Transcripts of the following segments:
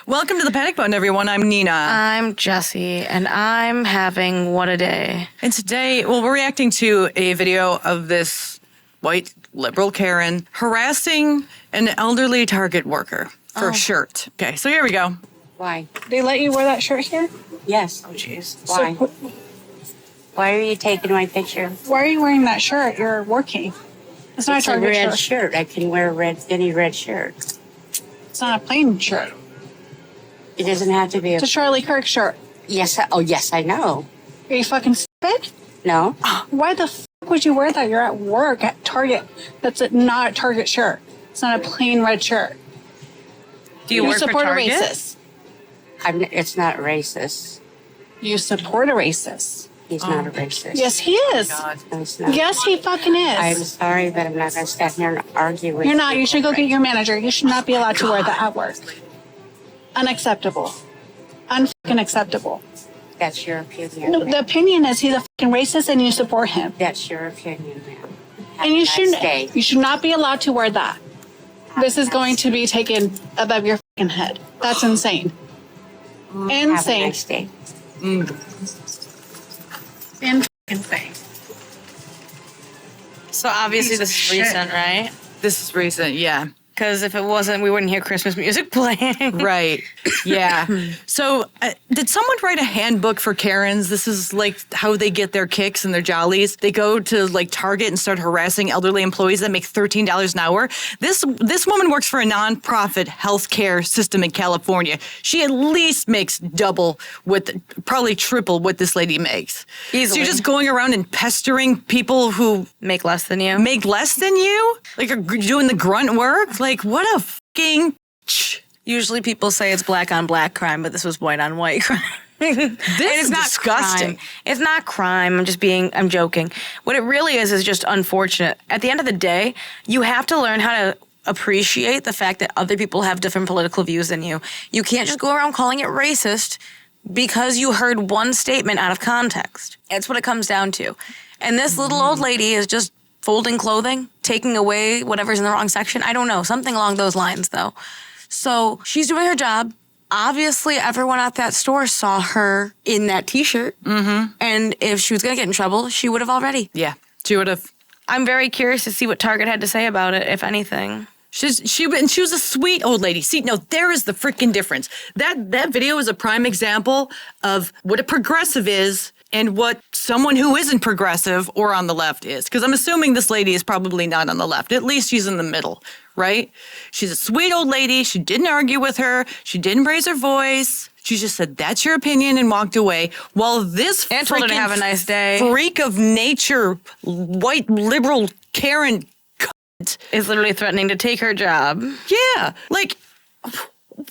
Welcome to the Panic Button, everyone. I'm Nina. I'm Jessie, and I'm having what a day. And today, we're reacting to a video of this white liberal Karen harassing an elderly Target worker for a shirt. Okay, so here we go. Why? They let you wear that shirt here? Yes. Oh, jeez. Why? Why are you taking my picture? Why are you wearing that shirt? You're working. It's not It's a a Target red shirt. shirt. I can wear any red shirt. It's not a plain shirt. It doesn't have to be a... It's a Charlie Kirk shirt. Yes. Yes, I know. Are you fucking stupid? No. Why the fuck would you wear that? You're at work at Target. That's not a Target shirt. It's not a plain red shirt. Do you work for support Target? a racist. It's not racist. You support a racist. He's not a racist. Yes, he is. No, he's not. Yes, he fucking I'm is. sorry, but I'm not going to stand here and argue with you. You're not. You should go get your manager. You should not be allowed to wear that at work. Unacceptable. Unfucking acceptable. That's your opinion. No, the opinion is he's a fucking racist and you support him. That's your opinion, ma'am. Have And a you nice shouldn't. day. You should not be allowed to wear that. This is Have a going nice- to be taken above your fucking head. That's insane. Have a Insane. nice day. Insane. So obviously this is recent, right? This is recent, yeah. Because if it wasn't, we wouldn't hear Christmas music playing. Right. Yeah. So, did someone write a handbook for Karens? This is like how they get their kicks and their jollies. They go to like Target and start harassing elderly employees that make $13 an hour. This woman works for a nonprofit healthcare system in California. She at least makes double probably triple what this lady makes. Easily. So you're just going around and pestering people who Make less than you. make less than you? Like are doing the grunt work? Like, what a fucking... Usually people say it's black on black crime, but this was white on white crime. This It's is not disgusting. crime. It's not crime. I'm joking. What it really is just unfortunate. At the end of the day, you have to learn how to appreciate the fact that other people have different political views than you. You can't just go around calling it racist because you heard one statement out of context. That's what it comes down to. And this little old lady is just folding clothing, taking away whatever's in the wrong section. I don't know. Something along those lines, though. So she's doing her job. Obviously, everyone at that store saw her in that T-shirt. Mm-hmm. And if she was going to get in trouble, she would have already. Yeah, she would have... I'm very curious to see what Target had to say about it, if anything. She was a sweet old lady. See, no, there is the freaking difference. That video is a prime example of what a progressive is and what someone who isn't progressive or on the left is. Because I'm assuming this lady is probably not on the left. At least she's in the middle, right? She's a sweet old lady. She didn't argue with her. She didn't raise her voice. She just said, that's your opinion, and walked away. While this And told her to have a nice day. freak of nature, white liberal Karen Is literally threatening to take her job. yeah, like,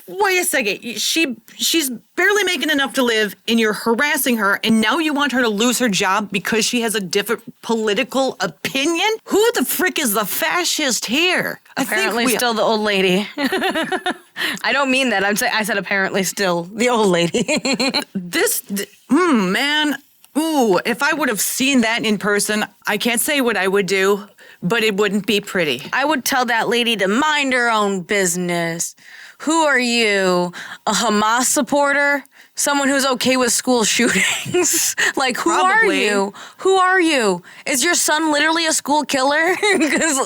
wait a second. She's barely making enough to live, and you're harassing her, and now you want her to lose her job because she has a different political opinion? Who the frick is the fascist here? Apparently still the old lady. I don't mean that. I said apparently still the old lady. Man. Ooh, if I would have seen that in person, I can't say what I would do, but it wouldn't be pretty. I would tell that lady to mind her own business. Who are you? A Hamas supporter? Someone who's okay with school shootings? Like, who Probably. are you? Who are you? Is your son literally a school killer?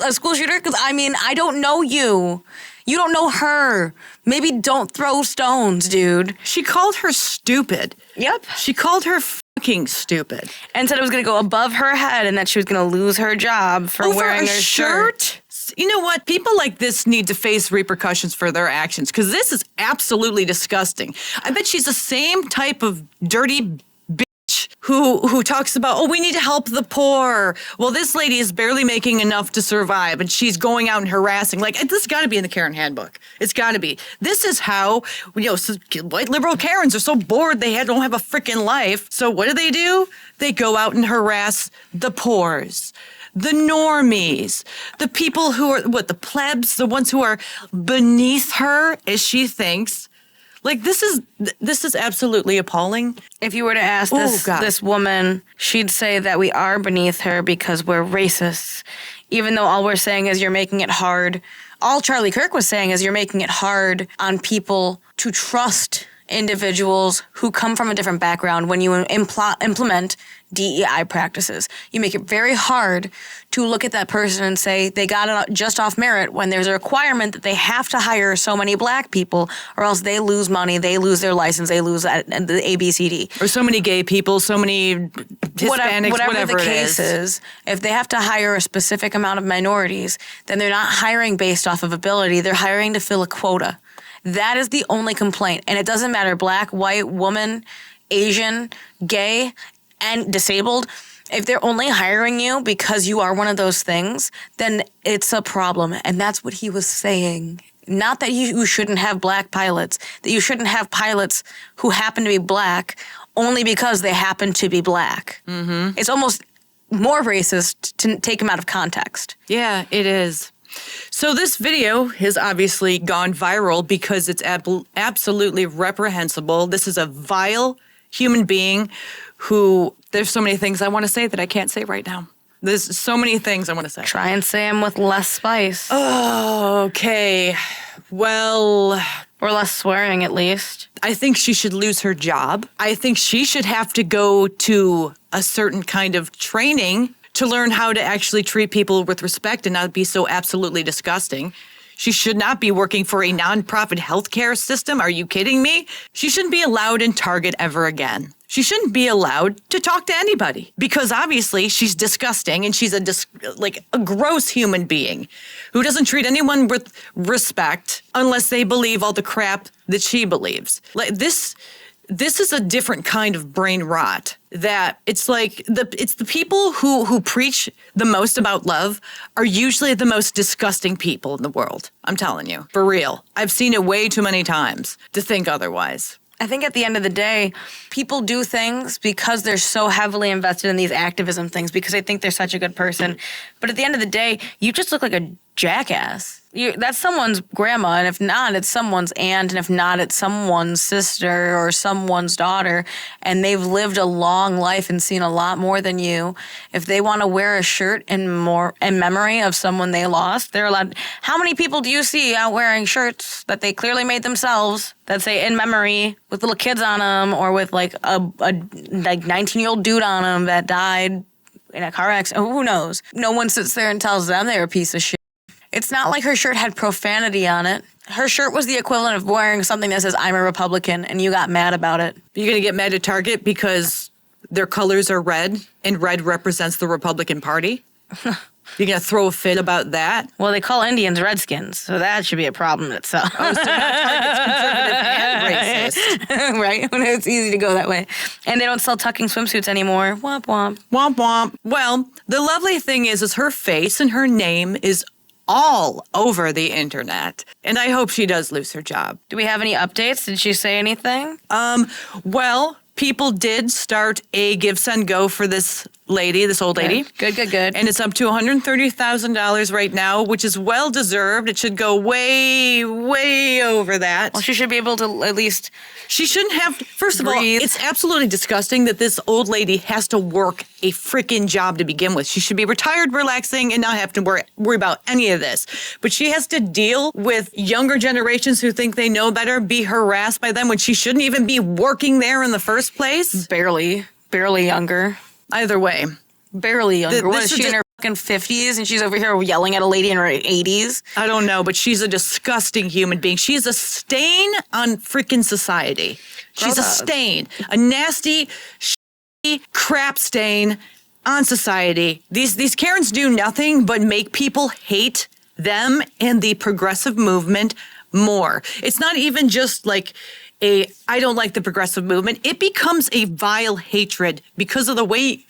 A school shooter? Because, I mean, I don't know you. You don't know her. Maybe don't throw stones, dude. She called her stupid. Yep. She called her fucking stupid. And said it was going to go above her head and that she was going to lose her job for Over wearing a her shirt. You know what? People like this need to face repercussions for their actions because this is absolutely disgusting. I bet she's the same type of dirty bitch who talks about, oh, we need to help the poor. Well, this lady is barely making enough to survive, and she's going out and harassing. Like, this has got to be in the Karen handbook. It's got to be. This is how, white liberal Karens are so bored they don't have a freaking life. So what do? They go out and harass the poors, the normies, the people who are, the plebs, the ones who are beneath her, as she thinks. Like, this is absolutely appalling. If you were to ask God. this woman, she'd say that we are beneath her because we're racists. Even though all we're saying is you're making it hard All Charlie Kirk was saying is you're making it hard on people to trust individuals who come from a different background when you implement DEI practices. You make it very hard to look at that person and say they got it just off merit when there's a requirement that they have to hire so many black people or else they lose money, they lose their license, they lose the ABCD. Or so many gay people, so many Hispanics, whatever the it case is. If they have to hire a specific amount of minorities, then they're not hiring based off of ability, they're hiring to fill a quota. That is the only complaint. And it doesn't matter black, white, woman, Asian, gay, and disabled. If they're only hiring you because you are one of those things, then it's a problem. And that's what he was saying. Not that you shouldn't have black pilots, that you shouldn't have pilots who happen to be black only because they happen to be black. Mm-hmm. It's almost more racist to take them out of context. Yeah, it is. So this video has obviously gone viral because it's absolutely reprehensible. This is a vile human being who, there's so many things I want to say that I can't say right now. There's so many things I want to say. Try and say them with less spice. Oh, okay. Well... Or less swearing, at least. I think she should lose her job. I think she should have to go to a certain kind of training to learn how to actually treat people with respect and not be so absolutely disgusting. She should not be working for a nonprofit healthcare system. Are you kidding me? She shouldn't be allowed in Target ever again. She shouldn't be allowed to talk to anybody because obviously she's disgusting and she's a gross human being who doesn't treat anyone with respect unless they believe all the crap that she believes. Like this is a different kind of brain rot that it's like it's the people who preach the most about love are usually the most disgusting people in the world. I'm telling you, for real. I've seen it way too many times to think otherwise. I think at the end of the day, people do things because they're so heavily invested in these activism things because they think they're such a good person. But at the end of the day, you just look like a jackass. That's someone's grandma, and if not, it's someone's aunt, and if not, it's someone's sister or someone's daughter, and they've lived a long life and seen a lot more than you. If they want to wear a shirt in memory of someone they lost, they're allowed. How many people do you see out wearing shirts that they clearly made themselves that say in memory with little kids on them or with like a 19-year-old dude on them that died in a car accident? Who knows? No one sits there and tells them they're a piece of shit. It's not like her shirt had profanity on it. Her shirt was the equivalent of wearing something that says, I'm a Republican, and you got mad about it. You're going to get mad at Target because their colors are red, and red represents the Republican Party? You're going to throw a fit about that? Well, they call Indians Redskins, so that should be a problem in itself. Oh, so now Target's conservative and racist. Right? It's easy to go that way. And they don't sell tucking swimsuits anymore. Womp womp. Womp womp. Well, the lovely thing is her face and her name is all over the internet. And I hope she does lose her job. Do we have any updates? Did she say anything? Well, people did start a Give, Send, Go for this lady, this old lady. Good. And it's up to $130,000 right now, which is well deserved. It should go way, way over that. Well, she should be able to at least. She shouldn't have. First of all, breathe. it's absolutely disgusting that this old lady has to work a freaking job to begin with. She should be retired, relaxing, and not have to worry about any of this. But she has to deal with younger generations who think they know better, be harassed by them when she shouldn't even be working there in the first place. Barely younger. Either way. Barely younger. What is she in her fucking 50s and she's over here yelling at a lady in her 80s? I don't know, but she's a disgusting human being. She's a stain on freaking society. She's a stain. A nasty, shitty crap stain on society. These Karens do nothing but make people hate them and the progressive movement more. It's not even just like I don't like the progressive movement. It becomes a vile hatred because of the way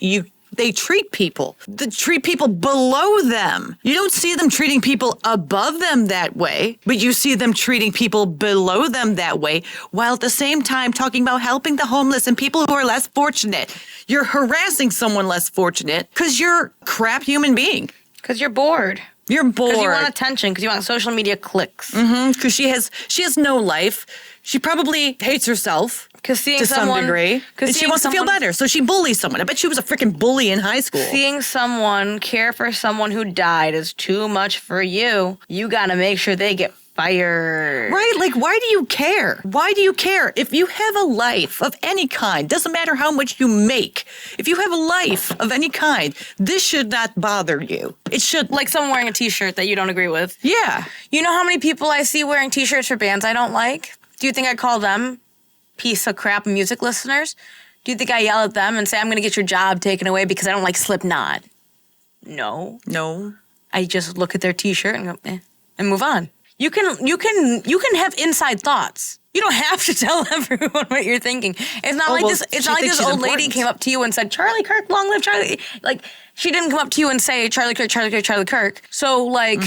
they treat people. They treat people below them. You don't see them treating people above them that way, but you see them treating people below them that way, while at the same time talking about helping the homeless and people who are less fortunate. You're harassing someone less fortunate because you're a crap human being. Because you're bored. You're bored. Because you want attention, because you want social media clicks. Because she has no life. She probably hates herself Because seeing to some degree. And she wants to feel better. So she bullies someone. I bet she was a freaking bully in high school. Seeing someone care for someone who died is too much for you. You got to make sure they get fired. Right? Like, why do you care? Why do you care? If you have a life of any kind, doesn't matter how much you make, if you have a life of any kind, this should not bother you. It should. Like someone wearing a t-shirt that you don't agree with. Yeah. You know how many people I see wearing t-shirts for bands I don't like? Do you think I call them piece of crap music listeners? Do you think I yell at them and say, I'm going to get your job taken away because I don't like Slipknot? No. I just look at their t-shirt and go, and move on. You can have inside thoughts. You don't have to tell everyone what you're thinking. It's not like this. It's not like this old lady came up to you and said, "Charlie Kirk, long live Charlie." Like she didn't come up to you and say, "Charlie Kirk, Charlie Kirk, Charlie Kirk." So like,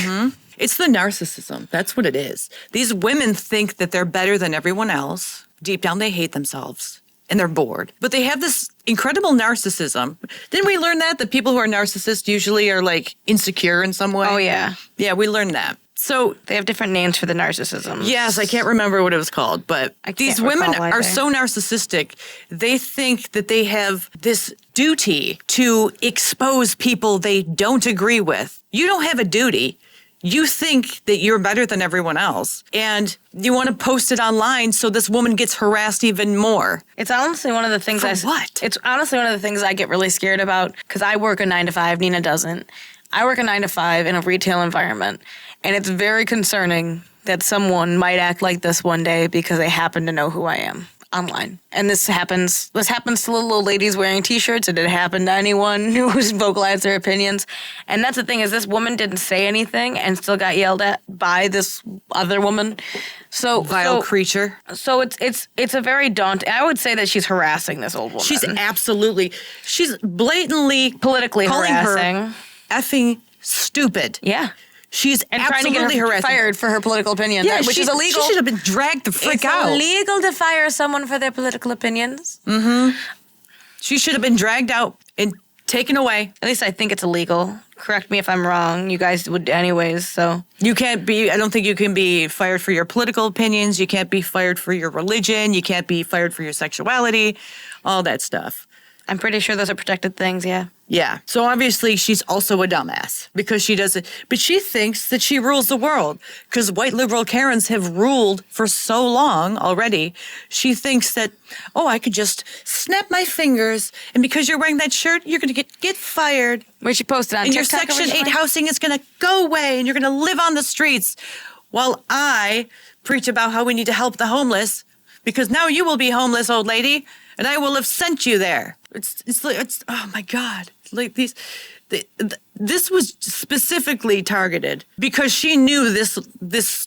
It's the narcissism. That's what it is. These women think that they're better than everyone else. Deep down, they hate themselves and they're bored. But they have this incredible narcissism. Didn't we learn that? That people who are narcissists usually are like insecure in some way? oh yeah, Yeah, we learned that. So they have different names for the narcissism. yes, I can't remember what it was called, but I can't these women recall are either. so narcissistic. They think that they have this duty to expose people they don't agree with. You don't have a duty. You think that you're better than everyone else, and you want to post it online so this woman gets harassed even more. It's honestly one of the things For what? It's honestly one of the things I get really scared about because I work a 9 to 5. Nina doesn't. I work a 9 to 5 in a retail environment, and it's very concerning that someone might act like this one day because they happen to know who I am online. And this happens to little old ladies wearing t-shirts. It did happen to anyone who's vocalized their opinions. And that's the thing is this woman didn't say anything and still got yelled at by this other woman. So Vile creature. So it's a very daunting. I would say that she's harassing this old woman. She's blatantly politically calling harassing. her effing stupid. Yeah. She's And trying to absolutely get her harassing. fired for her political opinion, which is illegal. She should have been dragged the frick It's out. illegal to fire someone for their political opinions. She should have been dragged out and taken away. At least I think it's illegal. Correct me if I'm wrong. You guys would anyways, so. You can't be, I don't think you can be fired for your political opinions. You can't be fired for your religion. You can't be fired for your sexuality, all that stuff. I'm pretty sure those are protected things, yeah. Yeah. So obviously she's also a dumbass because she doesn't, but she thinks that she rules the world because white liberal Karens have ruled for so long already. She thinks that, oh, I could just snap my fingers and because you're wearing that shirt, you're going to get fired. Where she posted on And your TikTok Section 8 originally? housing is going to go away and you're going to live on the streets while I preach about how we need to help the homeless because now you will be homeless, old lady, and I will have sent you there. It's oh my God. Like this was specifically targeted because she knew this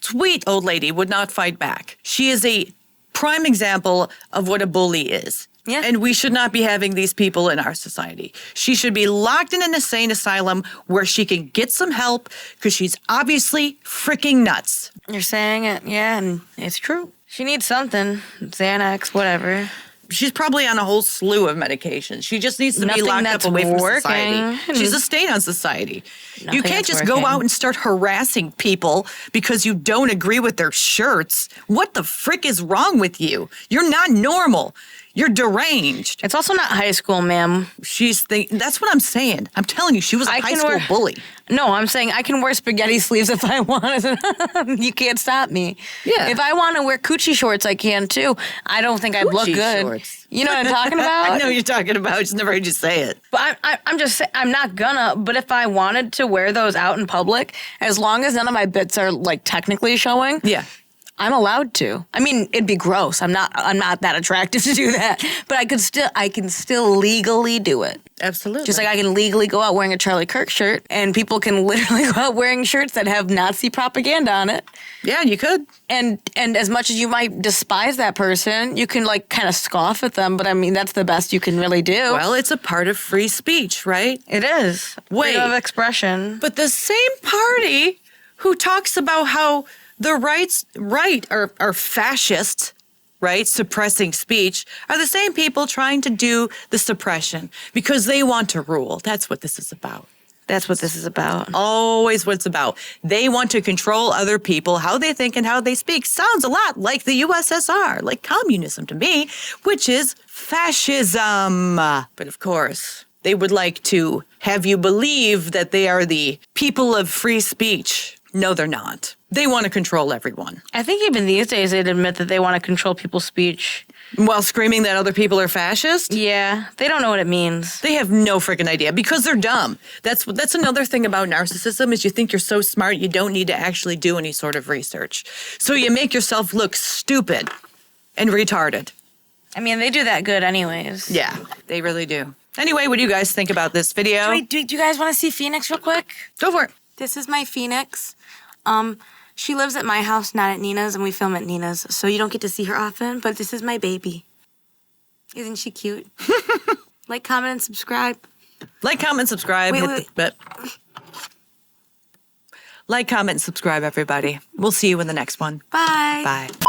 sweet old lady would not fight back. She is a prime example of what a bully is. Yeah. And we should not be having these people in our society. She should be locked in an insane asylum where she can get some help because she's obviously freaking nuts. You're saying it, yeah, and it's true. She needs something. Xanax, whatever. She's probably on a whole slew of medications. She just needs to be Nothing locked that's up away from working. society. She's a stain on society. Nothing You can't that's just go working. out and start harassing people because you don't agree with their shirts. What the frick is wrong with you? You're not normal. You're deranged. It's also not high school, ma'am. That's what I'm saying. I'm telling you, she was a high school bully. No, I'm saying I can wear spaghetti sleeves if I want. You can't stop me. Yeah. If I want to wear coochie shorts, I can too. I don't think I'd look Coochie good. shorts. You know what I'm talking about? I know what you're talking about. I just never heard you say it. But I'm just saying, I'm not gonna. But if I wanted to wear those out in public, as long as none of my bits are like technically showing, Yeah. I'm allowed to. I mean, it'd be gross. I'm not that attractive to do that. But I can still legally do it. Absolutely. Just like I can legally go out wearing a Charlie Kirk shirt, and people can literally go out wearing shirts that have Nazi propaganda on it. Yeah, you could. And as much as you might despise that person, you can like kind of scoff at them. But I mean, that's the best you can really do. Well, it's a part of free speech, right? It is. Wait. Freedom of expression. But the same party who talks about how the right are fascists, right, suppressing speech, are the same people trying to do the suppression because they want to rule. That's what this is about. That's what this is about. Always what it's about. They want to control other people, how they think and how they speak. Sounds a lot like the USSR, like communism to me, which is fascism. But of course, they would like to have you believe that they are the people of free speech. No, they're not. They want to control everyone. I think even these days they'd admit that they want to control people's speech. While screaming that other people are fascist? Yeah, they don't know what it means. They have no freaking idea because they're dumb. That's another thing about narcissism is you think you're so smart you don't need to actually do any sort of research. So you make yourself look stupid and retarded. I mean, they do that good anyways. Yeah, they really do. Anyway, what do you guys think about this video? Do you guys want to see Phoenix real quick? Go for it. This is my Phoenix. She lives at my house, not at Nina's, and we film at Nina's, so you don't get to see her often, but this is my baby. Isn't she cute? Like, comment, and subscribe. Like, comment, subscribe. Like, comment, and subscribe, everybody. We'll see you in the next one. Bye. Bye.